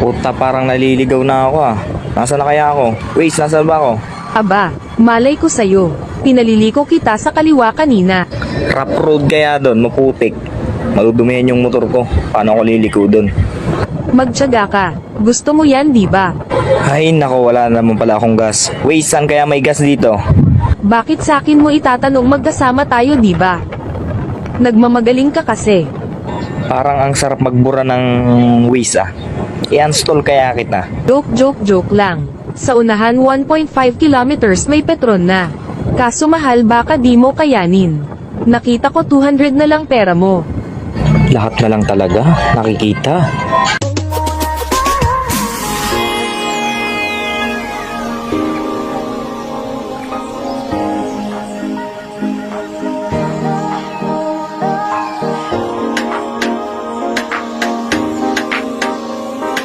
Puta, parang naliligaw na ako ah. Nasaan na kaya ako? Waze, nasaan ba ako? Aba, malay ko sa'yo. Pinaliliko kita sa kaliwa kanina. Rough road kaya doon, maputik. Madudumihan yung motor ko. Paano ako liliko doon? Magtiyaga ka. Gusto mo yan, di ba? Ay nako, wala naman pala akong gas. Waze, saan kaya may gas dito? Bakit sa akin mo itatanong magkasama tayo, di ba? Nagmamagaling ka kasi. Parang ang sarap magbura ng Waze ah. I-install kaya kita. Joke lang. Sa unahan 1.5 kilometers may Petron na. Kaso mahal baka di mo kayanin. Nakita ko 200 na lang pera mo. Lahat na lang talaga, nakikita.